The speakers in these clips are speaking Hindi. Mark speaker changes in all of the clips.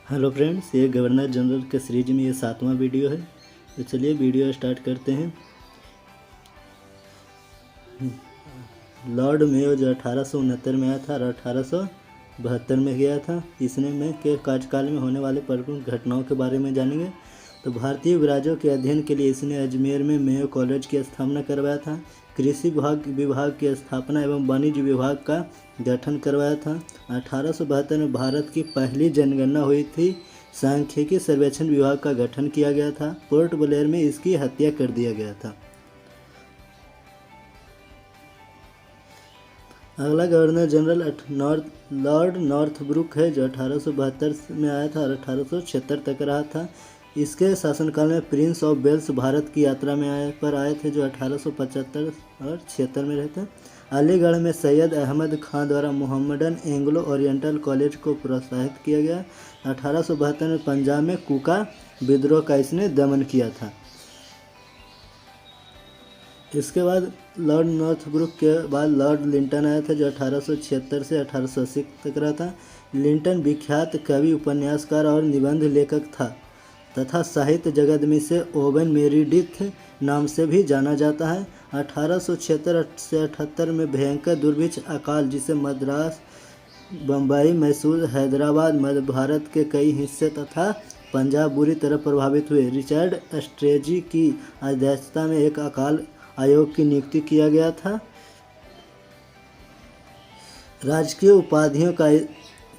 Speaker 1: हेलो फ्रेंड्स, ये गवर्नर जनरल के सीरीज में ये 7वां वीडियो है। तो चलिए वीडियो स्टार्ट करते हैं। लॉर्ड मेयो जो 1869 में आया था और 1872 में गया था। इसने में के कार्यकाल में होने वाले प्रमुख घटनाओं के बारे में जानेंगे। तो भारतीय विराजों के अध्ययन के लिए इसने अजमेर में मेयो कॉलेज की स्थापना करवाया था। कृषि विभाग की स्थापना एवं वाणिज्य विभाग का गठन करवाया था। 1872 में भारत की पहली जनगणना हुई थी। सांख्यिकी सर्वेक्षण विभाग का गठन किया गया था। पोर्ट ब्लेयर में इसकी हत्या कर दिया गया था। अगला गवर्नर जनरल लॉर्ड नॉर्थब्रुक है, जो 1872 में आया था और 1876 तक रहा था। इसके शासनकाल में प्रिंस ऑफ वेल्स भारत की यात्रा में आए थे, जो 1875 और 76 में रहते हैं। अलीगढ़ में सैयद अहमद खां द्वारा मोहम्मडन एंग्लो ओरिएंटल कॉलेज को प्रोत्साहित किया गया। 1872 में पंजाब में कुका विद्रोह का इसने दमन किया था। इसके बाद लॉर्ड नॉर्थब्रुक के बाद लॉर्ड लिंटन आया था, जो 1876 से 1880 तक रहा था। लिंटन विख्यात कवि, उपन्यासकार और निबंध लेखक था तथा साहित्य जगत में से ओवन मेरिडिथ नाम से भी जाना जाता है। 1876 से 78 में भयंकर दुर्भिक्ष अकाल, जिसे मद्रास, बम्बई, मैसूर, हैदराबाद, मध्य भारत के कई हिस्से तथा पंजाब बुरी तरह प्रभावित हुए। रिचर्ड स्ट्रेजी की अध्यक्षता में एक अकाल आयोग की नियुक्ति किया गया था। राजकीय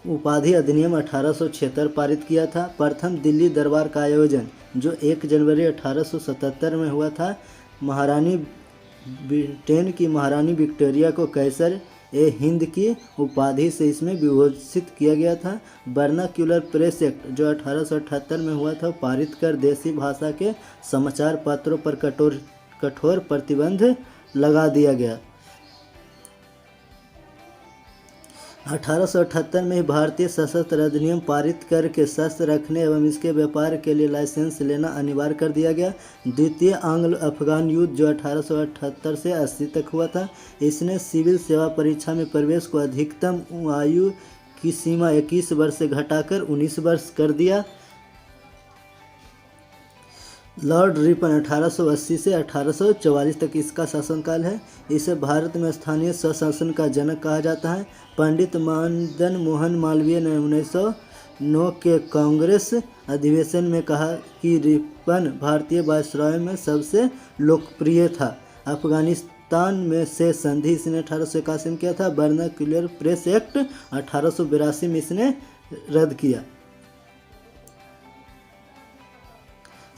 Speaker 1: उपाधि अधिनियम 1876 पारित किया था। प्रथम दिल्ली दरबार का आयोजन, जो 1 जनवरी 1877 में हुआ था, महारानी ब्रिटेन की महारानी विक्टोरिया को कैसर ए हिंद की उपाधि से इसमें विभूषित किया गया था। वर्नाक्युलर प्रेस एक्ट, जो 1878 में हुआ था, पारित कर देसी भाषा के समाचार पत्रों पर कठोर प्रतिबंध लगा दिया गया। 1878 में भारतीय सशस्त्र अधिनियम पारित करके शस्त्र रखने एवं इसके व्यापार के लिए लाइसेंस लेना अनिवार्य कर दिया गया। द्वितीय आंग्लो अफगान युद्ध, जो 1878 से 80 तक हुआ था, इसने सिविल सेवा परीक्षा में प्रवेश को अधिकतम आयु की सीमा 21 वर्ष से घटाकर 19 वर्ष कर दिया। लॉर्ड रिपन 1880 से 1844 तक इसका शासनकाल है। इसे भारत में स्थानीय स्वशासन का जनक कहा जाता है। पंडित मदन मोहन मालवीय ने 1909 के कांग्रेस अधिवेशन में कहा कि रिपन भारतीय वायसराय में सबसे लोकप्रिय था। अफगानिस्तान में से संधि इसने 1881 में किया था। वर्नाक्युलर प्रेस एक्ट 1882 में इसने रद्द किया।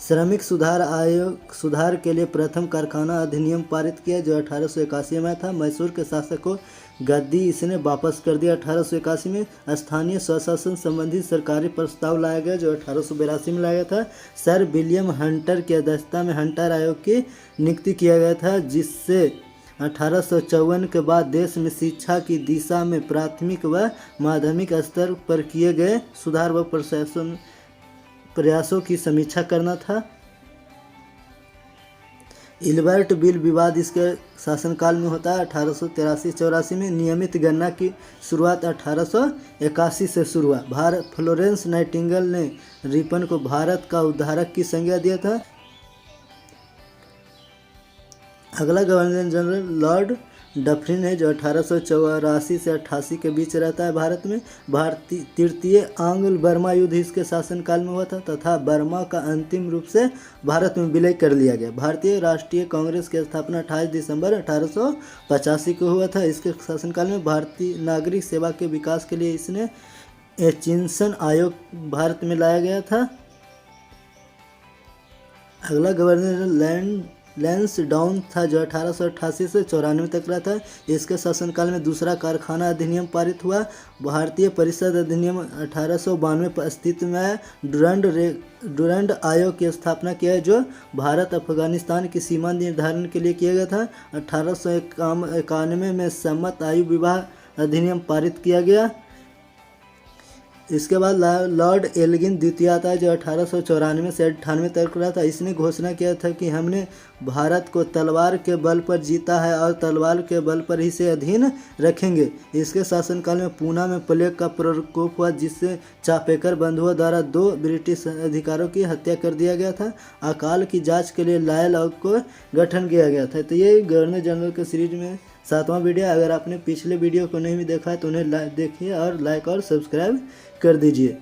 Speaker 1: श्रमिक सुधार के लिए प्रथम कारखाना अधिनियम पारित किया, जो 1881 में था। मैसूर के शासक को गद्दी इसने वापस कर दिया। 1881 में स्थानीय स्वशासन संबंधी सरकारी प्रस्ताव लाया गया, जो 1882 में लाया गया था। सर विलियम हंटर की अध्यक्षता में हंटर आयोग की नियुक्ति किया गया था, जिससे 1854 के बाद देश में शिक्षा की दिशा में प्राथमिक व माध्यमिक स्तर पर किए गए सुधार व प्रयासों की समीक्षा करना था। इल्बर्ट बिल विवाद इसके शासनकाल में होता है। 1883-84 में नियमित गणना की शुरुआत 1881 से शुरू हुआ। फ्लोरेंस नाइटिंगेल ने रिपन को भारत का उद्धारक की संज्ञा दिया था। अगला गवर्नर जनरल लॉर्ड डफरिन है, जो 1884 से 88 के बीच रहता है। भारत में तृतीय आंग्ल बर्मा युद्ध इसके शासनकाल में हुआ था तथा बर्मा का अंतिम रूप से भारत में विलय कर लिया गया। भारतीय राष्ट्रीय कांग्रेस की स्थापना 28 दिसंबर 1885 को हुआ था। इसके शासनकाल में भारतीय नागरिक सेवा के विकास के लिए इसने एचिंसन आयोग भारत में लाया गया था। अगला गवर्नर लैंसडाउन था, जो 1888 से 94 तक रहा था। इसके शासनकाल में दूसरा कारखाना अधिनियम पारित हुआ। भारतीय परिषद अधिनियम 1892 पर अस्तित्व में आया। डुरंड आयोग की स्थापना किया है, जो भारत अफगानिस्तान की सीमा निर्धारण के लिए किया गया था। 1891 में सम्मत आयु विवाह अधिनियम पारित किया गया। इसके बाद लॉर्ड एल्गिन द्वितीय आता है जो 1894 से 98 तक रहा था। इसने घोषणा किया था कि हमने भारत को तलवार के बल पर जीता है और तलवार के बल पर ही से अधीन रखेंगे। इसके शासनकाल में पूना में प्लेग का प्रकोप हुआ जिससे चापेकर बंधुओं द्वारा 2 ब्रिटिश अधिकारियों की हत्या कर दिया गया था। अकाल की जांच के लिए लायल आयोग को गठन किया गया था। तो ये गवर्नर जनरल के सीरीज में 7वां वीडियो। अगर आपने पिछले वीडियो को नहीं भी देखा है तो उन्हें देखिए और लाइक और सब्सक्राइब कर दीजिए।